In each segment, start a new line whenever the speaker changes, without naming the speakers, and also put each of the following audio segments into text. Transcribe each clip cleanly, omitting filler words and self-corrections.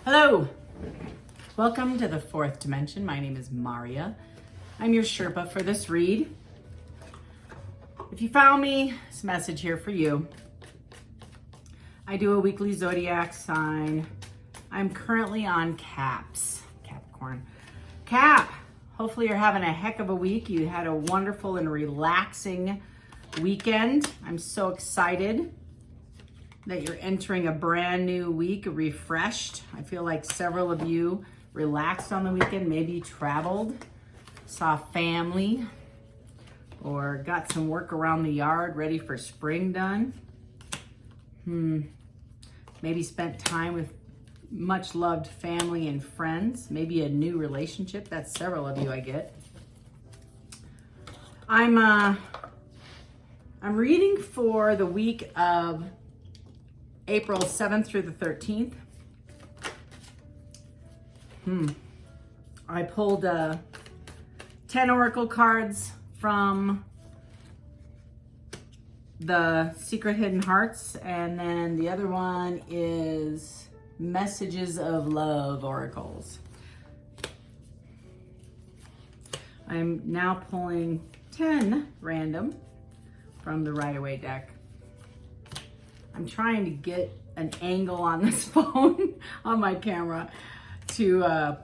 Hello, welcome to the fourth dimension. My name is Maria. I'm your Sherpa for this read. If you found me, this message here for you. I do a weekly zodiac sign. I'm currently on Caps, Capricorn. Cap, hopefully you're having a heck of a week. You had a wonderful and relaxing weekend. I'm so excited that you're entering a brand new week, refreshed. I feel like several of you relaxed on the weekend, maybe traveled, saw family, or got some work around the yard ready for spring done. Maybe spent time with much loved family and friends, maybe a new relationship. That's several of you I get. I'm reading for the week of April 7th through the 13th. I pulled 10 oracle cards from the Secret Hidden Hearts, and then the other one is Messages of Love oracles. I'm now pulling 10 random from the Right-Away deck. I'm trying to get an angle on this phone on my camera to, so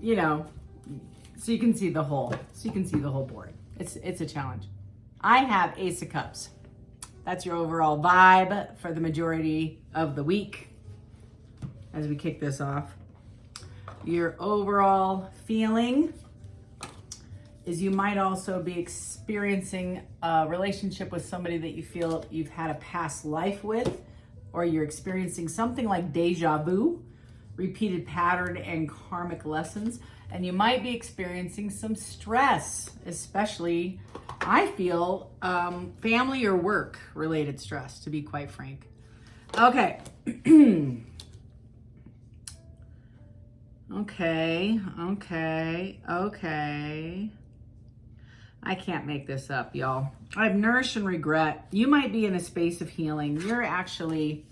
you can see the whole, board. It's a challenge. I have Ace of Cups. That's your overall vibe for the majority of the week as we kick this off. Your overall feeling is you might also be experiencing a relationship with somebody that you feel you've had a past life with, or you're experiencing something like deja vu, repeated pattern and karmic lessons, and you might be experiencing some stress, especially, I feel, family or work related stress, to be quite frank. Okay. Okay. I can't make this up, y'all. I have nourish and regret. You might be in a space of healing. You're actually,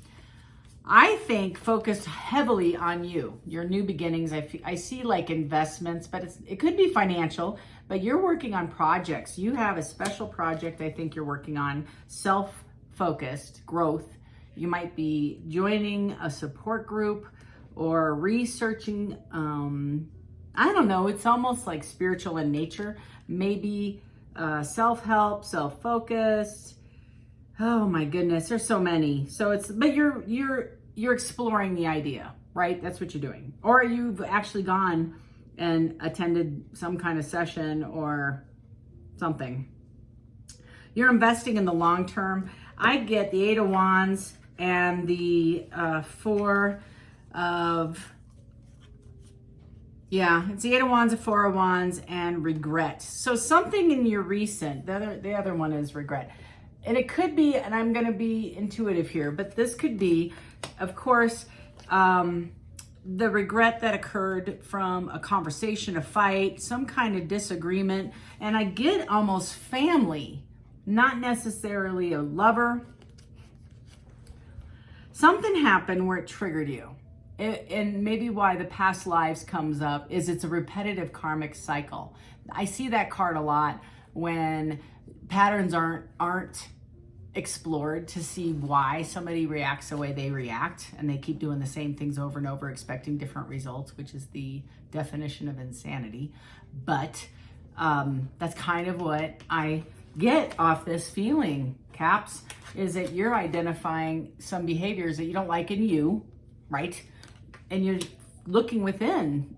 I think, focused heavily on you, your new beginnings. I see like investments, but it could be financial, but you're working on projects. You have a special project I think you're working on, self-focused growth. You might be joining a support group or researching, I don't know, it's almost like spiritual in nature, maybe self-help, self-focused. Oh my goodness, there's so many. But you're exploring the idea, right? That's what you're doing. Or you've actually gone and attended some kind of session or something. You're investing in the long term. I get the Eight of Wands and the it's the Eight of Wands, a Four of Wands, and regret. So something in your recent, the other one is regret. And it could be, and I'm going to be intuitive here, but this could be, of course, the regret that occurred from a conversation, a fight, some kind of disagreement. And I get almost family, not necessarily a lover. Something happened where it triggered you. And maybe why the past lives comes up is it's a repetitive karmic cycle. I see that card a lot when patterns aren't explored to see why somebody reacts the way they react, and they keep doing the same things over and over, expecting different results, which is the definition of insanity. But that's kind of what I get off this feeling, Caps, is that you're identifying some behaviors that you don't like in you, right? And you're looking within.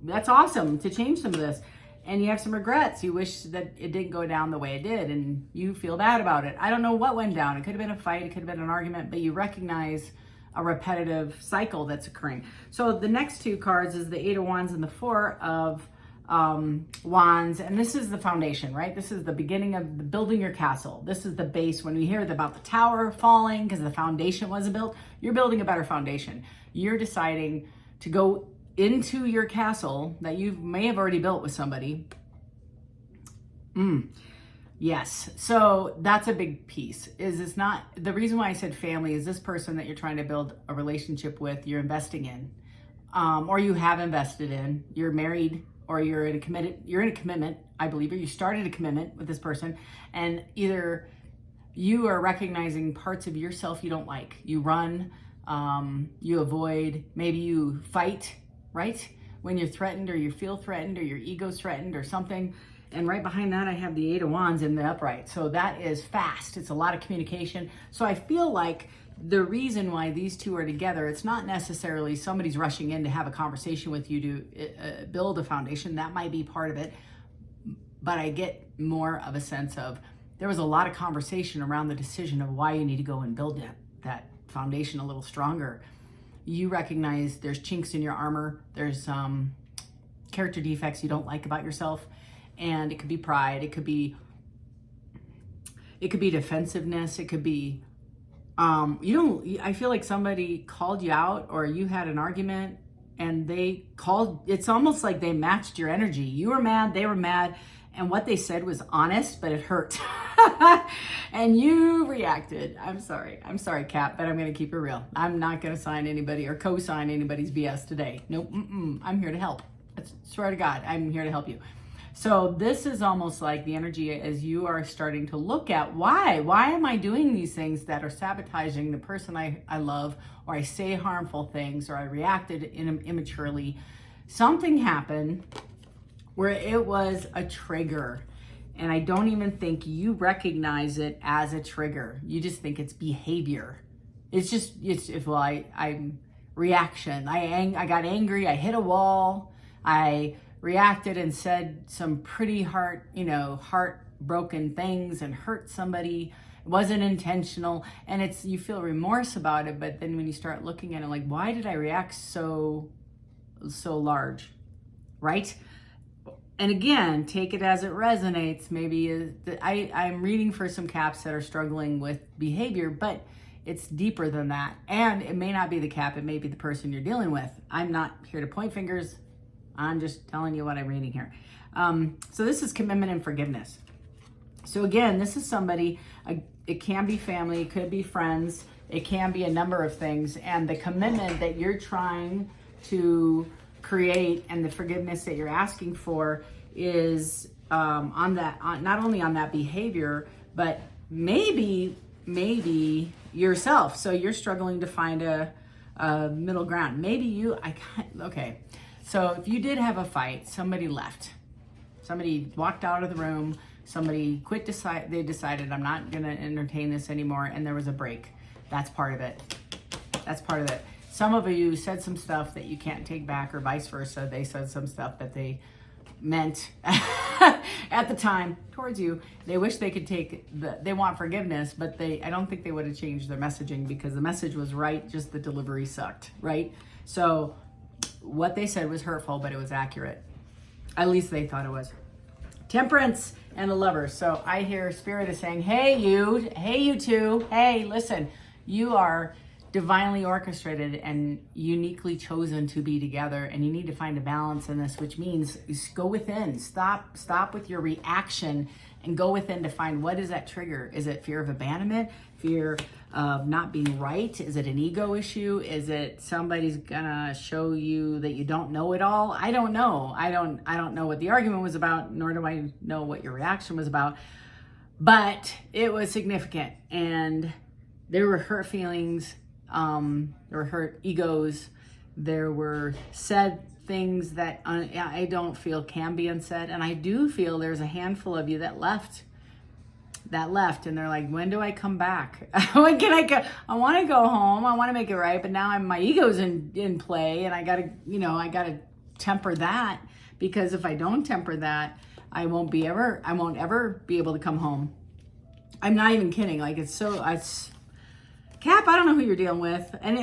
That's awesome to change some of this. And you have some regrets. You wish that it didn't go down the way it did, and you feel bad about it. I don't know what went down. It could have been a fight. It could have been an argument, but you recognize a repetitive cycle that's occurring. So the next two cards is the Eight of Wands and the Four of Wands. And this is the foundation, right? This is the beginning of building your castle. This is the base. When we hear about the tower falling because the foundation wasn't built, you're building a better foundation. You're deciding to go into your castle that you may have already built with somebody. Yes. So that's a big piece. Is it's not the reason why I said family is this person that you're trying to build a relationship with, you're investing in, or you have invested in, you're married or you're in a commitment, I believe, or you started a commitment with this person, and either you are recognizing parts of yourself you don't like. You run, you avoid, maybe you fight, right? When you're threatened or you feel threatened or your ego's threatened or something. And right behind that, I have the Eight of Wands in the upright. So that is fast. It's a lot of communication. So I feel like the reason why these two are together, it's not necessarily somebody's rushing in to have a conversation with you to build a foundation. That might be part of it. But I get more of a sense of there was a lot of conversation around the decision of why you need to go and build that foundation a little stronger. You recognize there's chinks in your armor. There's character defects you don't like about yourself. And it could be pride. It could be defensiveness. It could be, I feel like somebody called you out or you had an argument and it's almost like they matched your energy. You were mad, they were mad. And what they said was honest, but it hurt. And you reacted. I'm sorry, Cap, but I'm going to keep it real. I'm not going to sign anybody or co-sign anybody's BS today. Nope, I'm here to help. I swear to God, I'm here to help you. So this is almost like the energy as you are starting to look at why am I doing these things that are sabotaging the person I love, or I say harmful things, or I reacted immaturely. Something happened where it was a trigger, and I don't even think you recognize it as a trigger. You just think it's behavior. I'm reaction. I got angry. I hit a wall. I reacted and said some pretty heartbroken things and hurt somebody. It wasn't intentional, and you feel remorse about it. But then when you start looking at it, like, why did I react so large, right? And again, take it as it resonates. Maybe I'm reading for some Caps that are struggling with behavior, but it's deeper than that. And it may not be the Cap, it may be the person you're dealing with. I'm not here to point fingers. I'm just telling you what I'm reading here. So this is commitment and forgiveness. So again, this is somebody, it can be family, it could be friends, it can be a number of things. And the commitment that you're trying to create and the forgiveness that you're asking for is not only on that behavior, but maybe yourself. So you're struggling to find a middle ground. Okay. So if you did have a fight, somebody left, somebody walked out of the room, somebody they decided I'm not going to entertain this anymore, and there was a break. That's part of it. Some of you said some stuff that you can't take back, or vice versa. They said some stuff that they meant at the time towards you. They wish they could they want forgiveness, but I don't think they would have changed their messaging because the message was right, just the delivery sucked, right? So what they said was hurtful, but it was accurate. At least they thought it was. Temperance and the Lovers. So I hear Spirit is saying, hey you two, hey, listen, you are divinely orchestrated and uniquely chosen to be together, and you need to find a balance in this, which means go within. Stop with your reaction and go within to find what is that trigger. Is it fear of abandonment? Fear of not being right? Is it an ego issue? Is it somebody's gonna show you that you don't know it all? I don't know. I don't know what the argument was about, nor do I know what your reaction was about. But it was significant, and there were hurt feelings. There were hurt egos. There were said things that I don't feel can be unsaid, and I do feel there's a handful of you that left, and they're like, when do I come back? When can I go? I want to go home. I want to make it right, but now my ego's in play, and I gotta temper that, because if I don't temper that, I won't ever be able to come home. I'm not even kidding. Like, it's Cap, I don't know who you're dealing with. And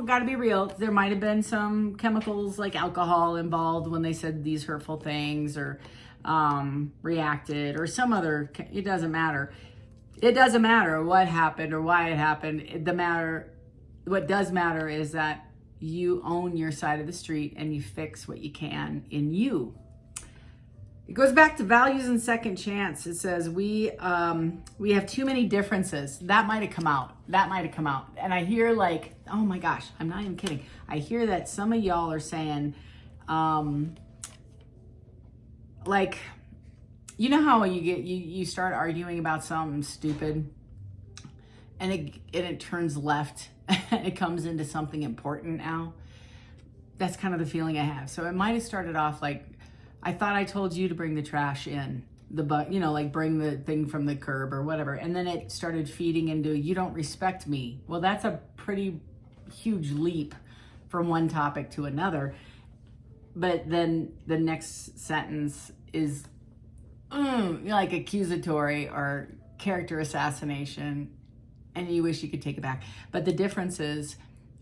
gotta be real. There might have been some chemicals like alcohol involved when they said these hurtful things, or reacted, or some other, it doesn't matter. It doesn't matter what happened or why it happened. What does matter is that you own your side of the street and you fix what you can in you. It goes back to values and second chance. It says we have too many differences. That might have come out. And I hear like, oh my gosh, I'm not even kidding. I hear that some of y'all are saying, like, you know how you start arguing about something stupid, and it turns left, and it comes into something important now. That's kind of the feeling I have. So it might have started off like, I thought I told you to bring the trash in, like bring the thing from the curb or whatever. And then it started feeding into, you don't respect me. Well, that's a pretty huge leap from one topic to another. But then the next sentence is like accusatory or character assassination, and you wish you could take it back. But the difference is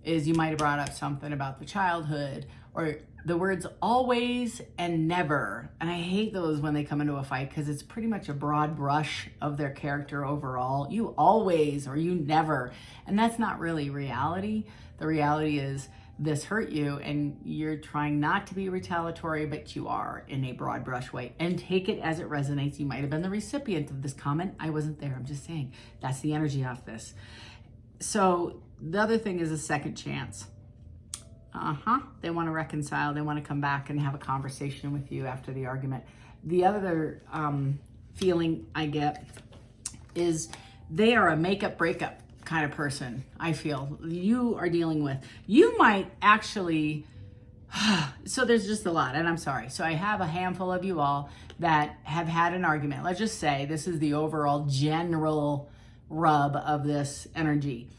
you might have brought up something about the childhood, or the words always and never. And I hate those when they come into a fight, because it's pretty much a broad brush of their character overall. You always, or you never. And that's not really reality. The reality is this hurt you, and you're trying not to be retaliatory, but you are in a broad brush way. And take it as it resonates. You might have been the recipient of this comment. I wasn't there. I'm just saying that's the energy off this. So the other thing is a second chance. They want to reconcile. They want to come back and have a conversation with you after the argument. The other feeling I get is they are a makeup breakup kind of person. I feel you are dealing with. You might actually, so there's just a lot, and I'm sorry. So I have a handful of you all that have had an argument. Let's just say this is the overall general rub of this energy.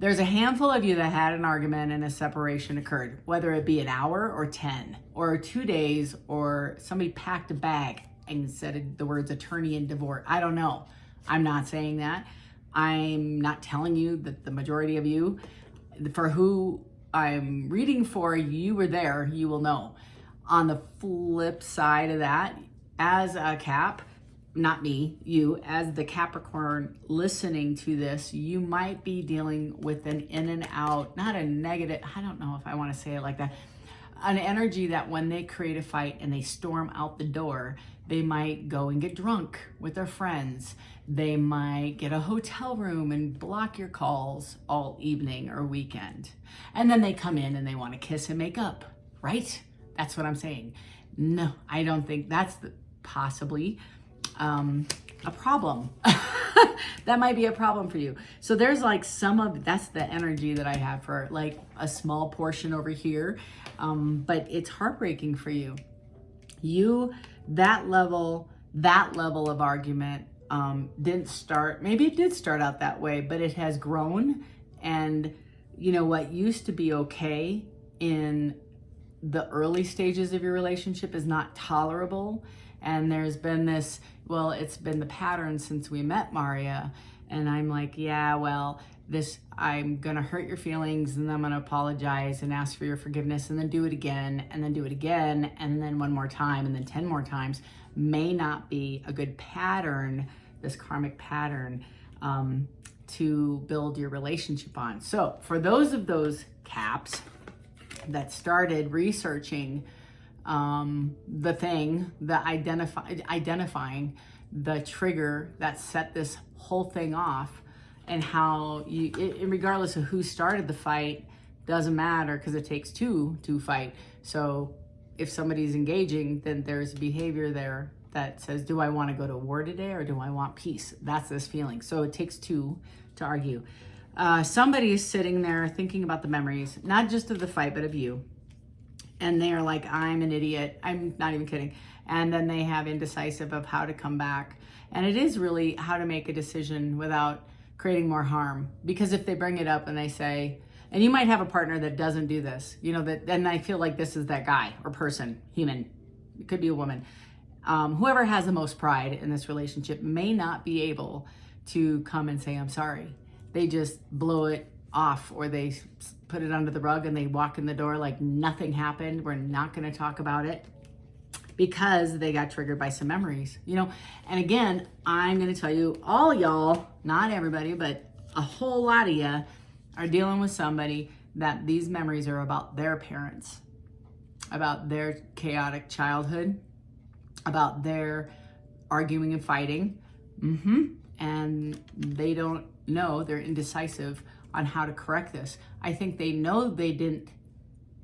There's a handful of you that had an argument and a separation occurred, whether it be an hour or 10 or 2 days, or somebody packed a bag and said the words attorney and divorce. I don't know. I'm not saying that. I'm not telling you that the majority of you, for who I'm reading for, you were there, you will know. On the flip side of that, as a Cap, not me, you, as the Capricorn listening to this, you might be dealing with an in and out, not a negative, I don't know if I want to say it like that, an energy that when they create a fight and they storm out the door, they might go and get drunk with their friends. They might get a hotel room and block your calls all evening or weekend. And then they come in and they want to kiss and make up, right? That's what I'm saying. No, I don't think that's possibly a problem. That might be a problem for you. So there's like that's the energy that I have for like a small portion over here. But it's heartbreaking for you. That level of argument didn't start, maybe it did start out that way, but it has grown. And you know what used to be okay in the early stages of your relationship is not tolerable. And there's been this, well, it's been the pattern since we met, Maria. And I'm like, yeah, well, I'm gonna hurt your feelings, and then I'm gonna apologize and ask for your forgiveness, and then do it again, and then do it again, and then one more time, and then 10 more times, may not be a good pattern, this karmic pattern, to build your relationship on. So for those Caps that started researching identifying the trigger that set this whole thing off, and how regardless of who started the fight, doesn't matter, because it takes two to fight. So if somebody's engaging, then there's behavior there that says, do I want to go to war today, or do I want peace? That's this feeling. So it takes two to argue. Somebody is sitting there thinking about the memories, not just of the fight, but of you. And they're like, I'm an idiot. I'm not even kidding. And then they have indecisive of how to come back. And it is really how to make a decision without creating more harm. Because if they bring it up and they say, and you might have a partner that doesn't do this, and I feel like this is that guy or person, human, it could be a woman. Whoever has the most pride in this relationship may not be able to come and say, I'm sorry. They just blow it off, or they put it under the rug and they walk in the door like nothing happened. We're not going to talk about it, because they got triggered by some memories, And again, I'm going to tell you, all y'all, not everybody, but a whole lot of you are dealing with somebody that these memories are about their parents, about their chaotic childhood, about their arguing and fighting. And they don't know, they're indecisive on how to correct this. I think they know they didn't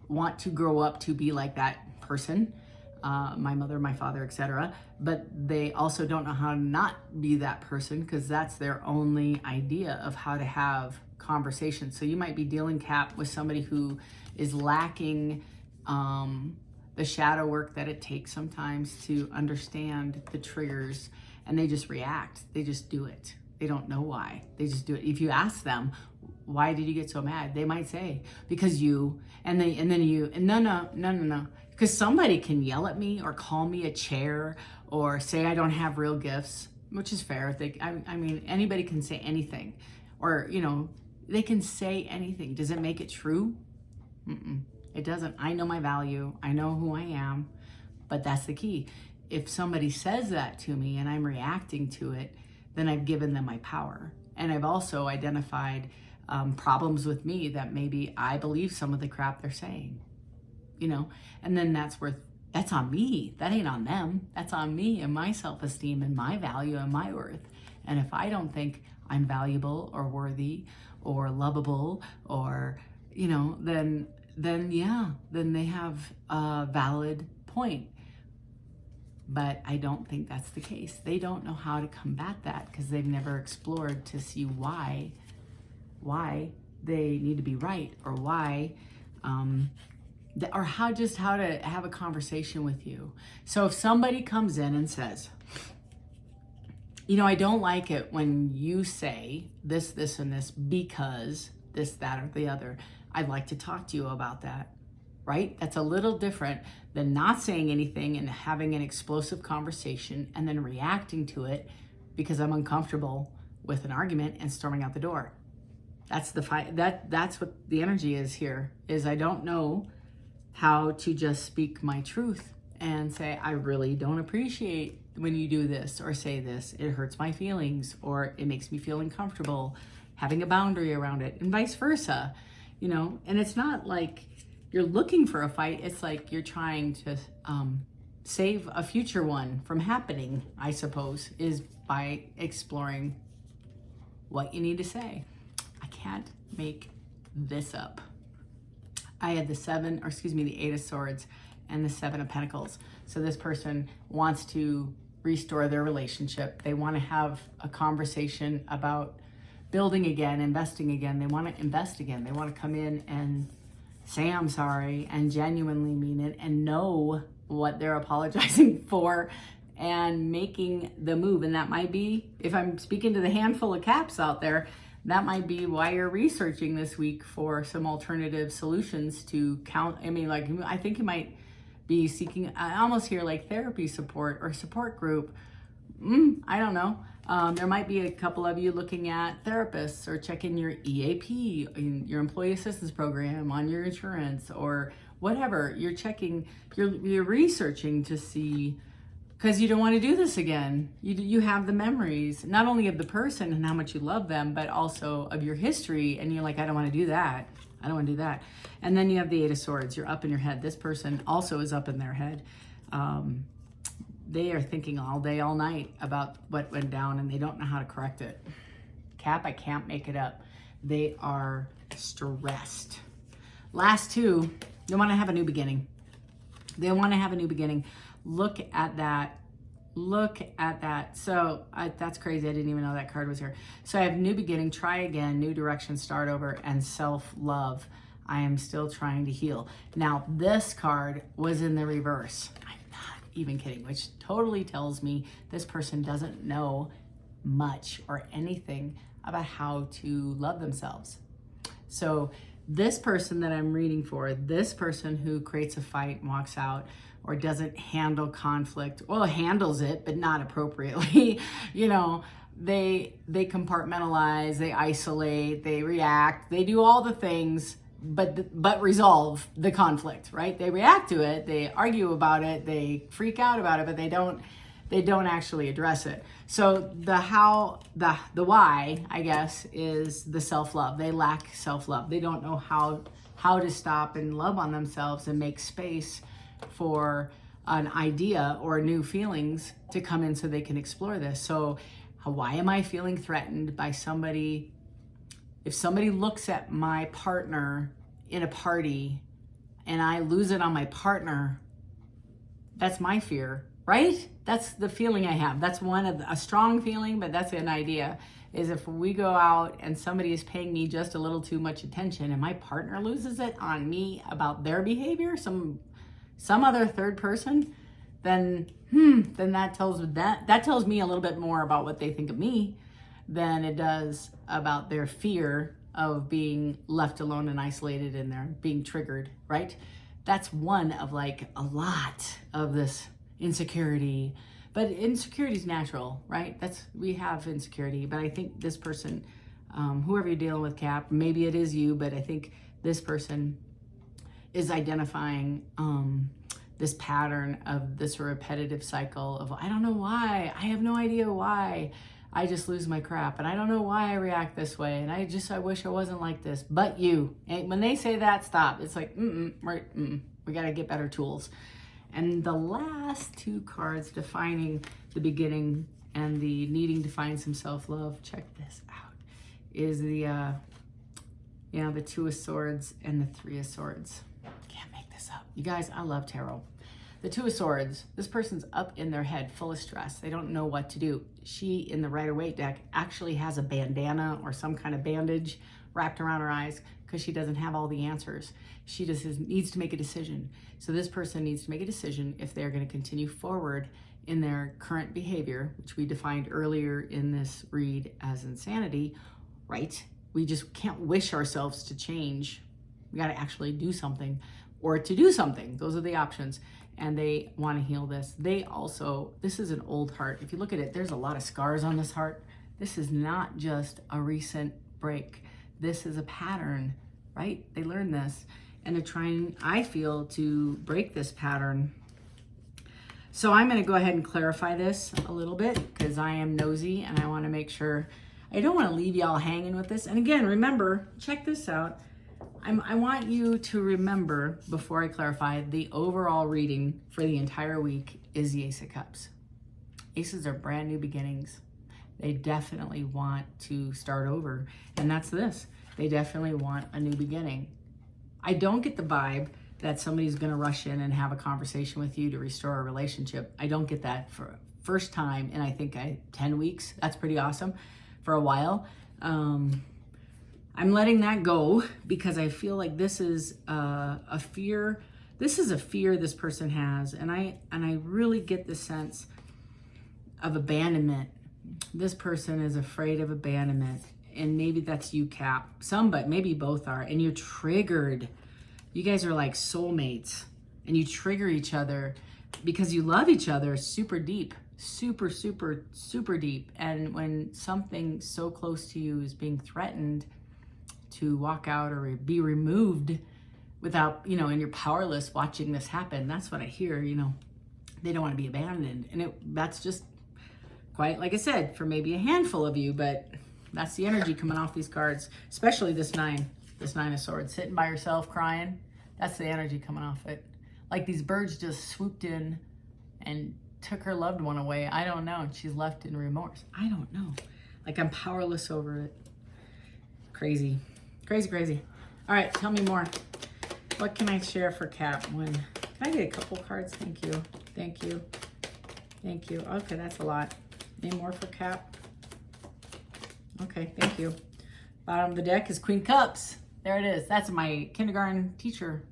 want to grow up to be like that person, my mother, my father, etc. But they also don't know how to not be that person, because that's their only idea of how to have conversations. So you might be dealing, Cap, with somebody who is lacking the shadow work that it takes sometimes to understand the triggers, and they just react. They just do it. They don't know why. They just do it. If you ask them, why did you get so mad? They might say, because you, and then you, and no. Because somebody can yell at me or call me a chair or say I don't have real gifts, which is fair. I mean, anybody can say anything, or, you know, they can say anything. Does it make it true? It doesn't. I know my value. I know who I am, but that's the key. If somebody says that to me and I'm reacting to it, then I've given them my power. And I've also identified problems with me that maybe I believe some of the crap they're saying, you know, and then that's on me. That ain't on them. That's on me and my self-esteem and my value and my worth. And if I don't think I'm valuable or worthy or lovable or, you know, then they have a valid point. But I don't think that's the case. They don't know how to combat that because they've never explored to see why they need to be right, or why, or how to have a conversation with you. So if somebody comes in and says, you know, I don't like it when you say this, this, and this because this, that, or the other. I'd like to talk to you about that. Right? That's a little different than not saying anything and having an explosive conversation and then reacting to it because I'm uncomfortable with an argument and storming out the door. That's the fight. That's what the energy is here, is I don't know how to just speak my truth and say, I really don't appreciate when you do this or say this. It hurts my feelings, or it makes me feel uncomfortable, having a boundary around it, and vice versa, you know. And it's not like you're looking for a fight. It's like you're trying to save a future one from happening, I suppose, is by exploring what you need to say. I can't make this up. I had the Eight of Swords and the Seven of Pentacles. So this person wants to restore their relationship. They want to have a conversation about building again, investing again. They want to invest again. They want to come in and say I'm sorry and genuinely mean it and know what they're apologizing for and making the move. And that might be, if I'm speaking to the handful of caps out there, that might be why you're researching this week for some alternative solutions to count. I mean, like, I think you might be seeking, I almost hear like therapy support or support group. I don't know. There might be a couple of you looking at therapists or checking your EAP, your employee assistance program on your insurance, or whatever. You're checking, you're researching to see, because you don't want to do this again. You have the memories, not only of the person and how much you love them, but also of your history. And you're like, I don't want to do that. I don't want to do that. And then you have the Eight of Swords. You're up in your head. This person also is up in their head. They are thinking all day, all night about what went down, and they don't know how to correct it. Cap, I can't make it up. They are stressed. Last two, they want to have a new beginning. They want to have a new beginning. Look at that. Look at that. So that's crazy. I didn't even know that card was here. So I have new beginning, try again, new direction, start over, and self-love. I am still trying to heal. Now, this card was in the reverse. I'm not even kidding, which totally tells me this person doesn't know much or anything about how to love themselves. So this person that I'm reading for, this person who creates a fight and walks out, or doesn't handle conflict, well, handles it, but not appropriately, you know, they compartmentalize, they isolate, they react, they do all the things, but resolve the conflict, right? They react to it, they argue about it, they freak out about it, but they don't actually address it. So the why, I guess, is the self-love. They lack self-love. They don't know how to stop and love on themselves and make space for an idea or new feelings to come in so they can explore this. So why am I feeling threatened by somebody? If somebody looks at my partner in a party and I lose it on my partner, that's my fear, right? That's the feeling I have. That's a strong feeling, but that's an idea, is if we go out and somebody is paying me just a little too much attention and my partner loses it on me about their behavior, some other third person, then that tells me a little bit more about what they think of me than it does about their fear of being left alone and isolated in there, being triggered, right? That's one of like a lot of this insecurity. But insecurity is natural, right? We have insecurity, but I think this person, whoever you're dealing with, Cap, maybe it is you, but I think this person is identifying this pattern of this repetitive cycle of, I don't know why, I have no idea why I just lose my crap, and I don't know why I react this way, and I wish I wasn't like this, but you. And when they say that, stop. It's like, we got to get better tools. And the last two cards defining the beginning and the needing to find some self-love, check this out, is the Two of Swords and the Three of Swords. Can't make this up. You guys, I love tarot. The Two of Swords, this person's up in their head, full of stress. They don't know what to do. She, in the Rider-Waite deck, actually has a bandana or some kind of bandage wrapped around her eyes because she doesn't have all the answers. She just needs to make a decision. So this person needs to make a decision if they're going to continue forward in their current behavior, which we defined earlier in this read as insanity, right? We just can't wish ourselves to change. We got to actually do something, or to do something. Those are the options. And they want to heal this. This is an old heart. If you look at it, there's a lot of scars on this heart. This is not just a recent break. This is a pattern, right? They learned this, and they're trying, I feel, to break this pattern. So I'm going to go ahead and clarify this a little bit because I am nosy and I want to make sure. I don't want to leave y'all hanging with this. And again, remember, check this out. I want you to remember, before I clarify, the overall reading for the entire week is the Ace of Cups. Aces are brand new beginnings. They definitely want to start over. And that's this. They definitely want a new beginning. I don't get the vibe that somebody's going to rush in and have a conversation with you to restore a relationship. I don't get that for first time in, I think, 10 weeks. That's pretty awesome for a while. I'm letting that go because I feel like this is a fear. This is a fear this person has, and I really get the sense of abandonment. This person is afraid of abandonment, and maybe that's you, Cap. Some, but maybe both are, and you're triggered. You guys are like soulmates, and you trigger each other because you love each other super deep, super, super, super deep. And when something so close to you is being threatened to walk out or be removed without, and you're powerless watching this happen. That's what I hear, they don't want to be abandoned. And that's just quite, like I said, for maybe a handful of you, but that's the energy coming off these cards, especially this Nine of Swords, sitting by herself crying. That's the energy coming off it. Like these birds just swooped in and took her loved one away. I don't know. And she's left in remorse. I don't know. Like I'm powerless over it. Crazy. Crazy, crazy. All right, tell me more. What can I share for Cap? Can I get a couple cards? Thank you. Thank you. Thank you. Okay, that's a lot. Any more for Cap? Okay, thank you. Bottom of the deck is Queen Cups. There it is. That's my kindergarten teacher,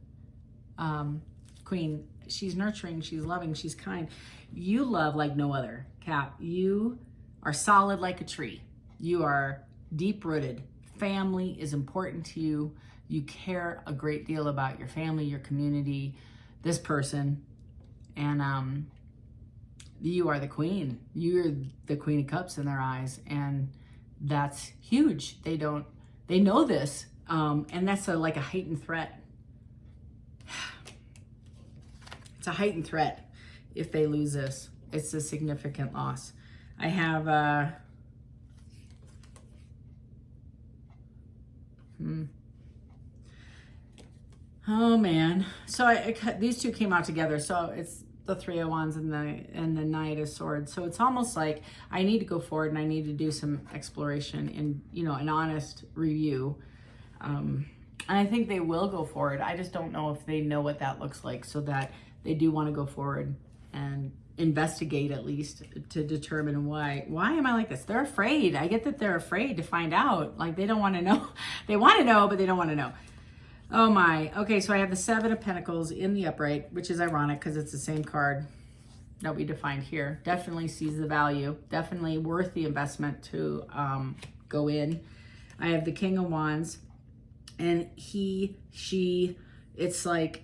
Queen. She's nurturing, she's loving, she's kind. You love like no other, Cap. You are solid like a tree. You are deep-rooted. Family is important to you. You care a great deal about your family, your community, this person, and you are the queen. You're the Queen of Cups in their eyes, and that's huge. They know this, and that's like a heightened threat. It's a heightened threat if they lose this. It's a significant loss. I have oh man. So these two came out together. So it's the Three of Wands and the Knight of Swords. So it's almost like I need to go forward and I need to do some exploration and, you know, an honest review. And I think they will go forward. I just don't know if they know what that looks like, so that they do want to go forward and investigate, at least to determine why am I like this. They're afraid. I get that they're afraid to find out. Like, they don't want to know. They want to know, but they don't want to know. Oh my. Okay, so I have the Seven of Pentacles in the upright, which is ironic because it's the same card that we defined here. Definitely sees the value. Definitely worth the investment to go in. I have the King of Wands, and he, she, it's like,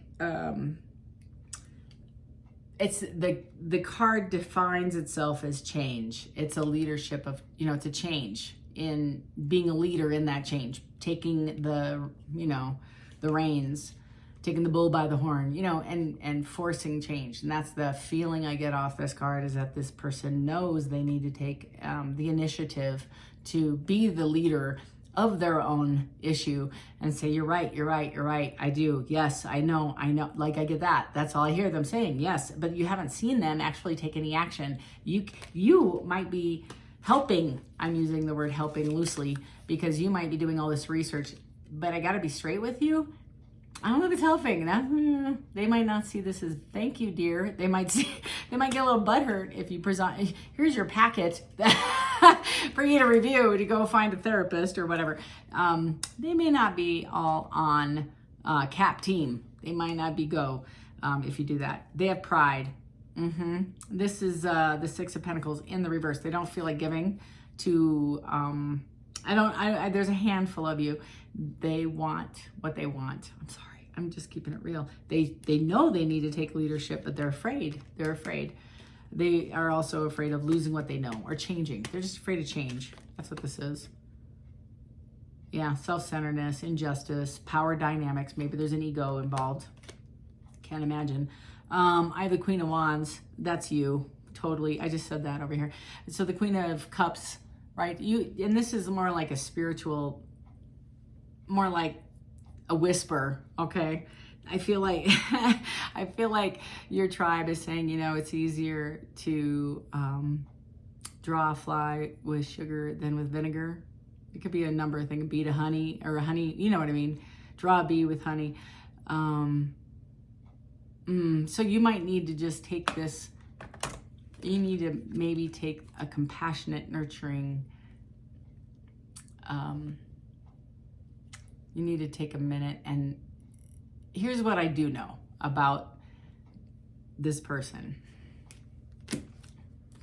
it's the card defines itself as change. It's a leadership of, you know, it's a change in being a leader in that change, taking the, you know, the reins, taking the bull by the horn, you know, and forcing change. And that's the feeling I get off this card, is that this person knows they need to take the initiative to be the leader of their own issue and say, you're right, you're right, you're right. I do. Yes, I know. Like, I get that. That's all I hear them saying. Yes, but you haven't seen them actually take any action. You might be helping. I'm using the word helping loosely because you might be doing all this research, but I got to be straight with you. I don't know if it's helping. They might not see this as thank you, dear. They might get a little butthurt if you present, here's your packet for you to review to go find a therapist or whatever. They may not be all on CAP team. They might not be go if you do that. They have pride. This is the Six of Pentacles in the reverse. They don't feel like giving to, there's a handful of you. They want what they want. I'm sorry. I'm just keeping it real. They know they need to take leadership, but they're afraid. They're afraid. They are also afraid of losing what they know or changing. They're just afraid of change. That's what this is. Yeah, self-centeredness, injustice, power dynamics. Maybe there's an ego involved. Can't imagine. I have the Queen of Wands. That's you. Totally. I just said that over here. So the Queen of Cups, right? And this is more like a spiritual, more like a whisper, okay? I feel like your tribe is saying, you know, it's easier to draw a fly with sugar than with vinegar. It could be a number of things, a bee to honey, or a honey, you know what I mean? Draw a bee with honey. So you might need to just take this, you need to maybe take a compassionate, nurturing, you need to take a minute. And here's what I do know about this person.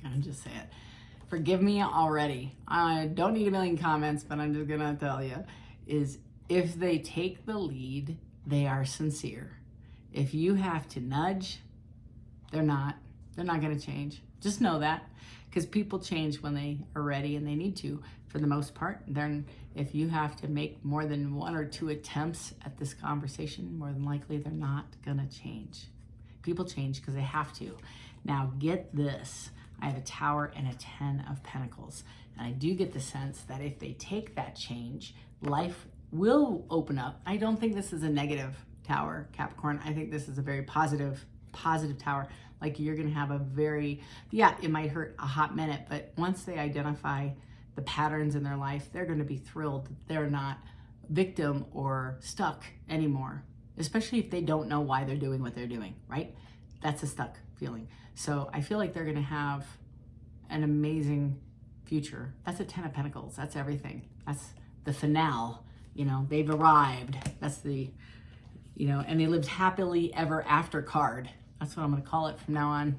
I'm just saying it. Forgive me already. I don't need a million comments, but I'm just gonna tell you, is if they take the lead, they are sincere. If you have to nudge, they're not gonna change. Just know that, because people change when they are ready, and they need to, for the most part. Then if you have to make more than 1 or 2 attempts at this conversation, more than likely they're not gonna change. People change because they have to. Now get this, I have a Tower and a 10 of Pentacles. And I do get the sense that if they take that change, life will open up. I don't think this is a negative Tower, Capricorn. I think this is a very positive Tower. Like, you're gonna have a very, yeah, it might hurt a hot minute, but once they identify the patterns in their life, they're gonna be thrilled that they're not victim or stuck anymore, especially if they don't know why they're doing what they're doing, right? That's a stuck feeling. So I feel like they're gonna have an amazing future. That's a 10 of Pentacles. That's everything. That's the finale. You know, they've arrived. That's the, you know, and they lived happily ever after card. That's what I'm going to call it from now on.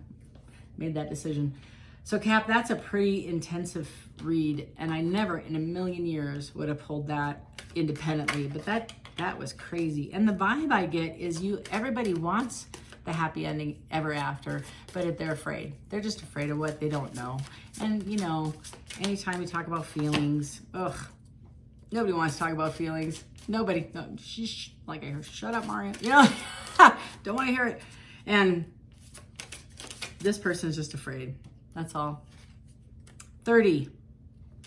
Made that decision. So Cap, that's a pretty intensive read, and I never in a million years would have pulled that independently, but that was crazy. And the vibe I get is everybody wants the happy ending ever after, but they're afraid. They're just afraid of what they don't know. And you know, anytime we talk about feelings, nobody wants to talk about feelings. Nobody. No, like I heard, shut up, Mario. You know, don't want to hear it. And this person is just afraid. That's all. 30.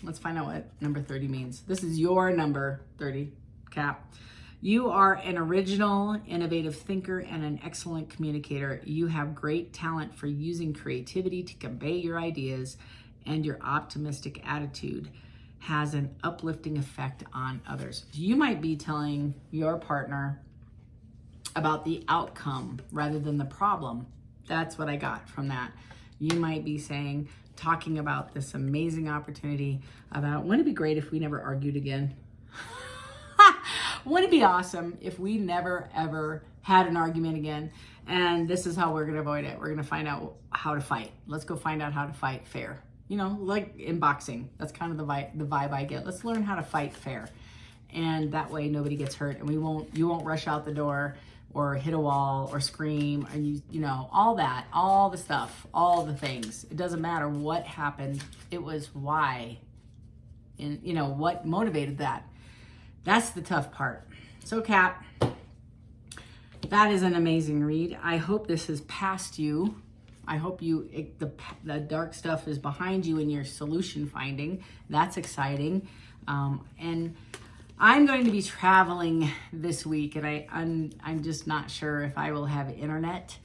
Let's find out what number 30 means. This is your number 30, Cap. You are an original, innovative thinker and an excellent communicator. You have great talent for using creativity to convey your ideas, and your optimistic attitude has an uplifting effect on others. You might be telling your partner about the outcome rather than the problem. That's what I got from that. You might be talking about this amazing opportunity about, wouldn't it be great if we never argued again? Wouldn't it be awesome if we never ever had an argument again? And this is how we're going to avoid it. We're going to find out how to fight. Let's go find out how to fight fair. You know, like in boxing, that's kind of the vibe I get. Let's learn how to fight fair. And that way nobody gets hurt, and you won't rush out the door or hit a wall or scream, and you know, all that, all the stuff, all the things. It doesn't matter what happened. It was why, and you know, what motivated that. That's the tough part. So Cap, that is an amazing read. I hope this has passed you. I hope the dark stuff is behind you in your solution finding. That's exciting. And I'm going to be traveling this week, and I'm just not sure if I will have internet.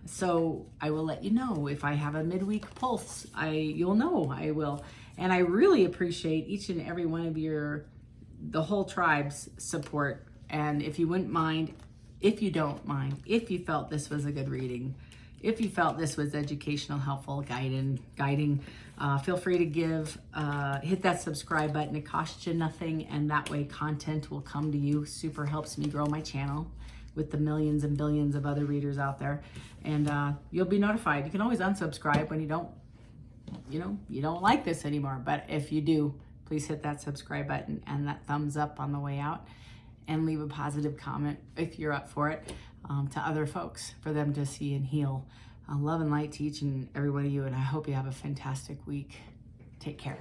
So I will let you know if I have a midweek pulse. You'll know I will. And I really appreciate each and every one of the whole tribe's support. And if you wouldn't mind, if you don't mind, if you felt this was a good reading, if you felt this was educational, helpful, guiding, feel free to hit that subscribe button. It costs you nothing, and that way content will come to you. Super helps me grow my channel with the millions and billions of other readers out there. And you'll be notified. You can always unsubscribe when you don't like this anymore. But if you do, please hit that subscribe button and that thumbs up on the way out, and leave a positive comment if you're up for it, to other folks, for them to see and heal. Love and light to each and every one of you, and I hope you have a fantastic week. Take care.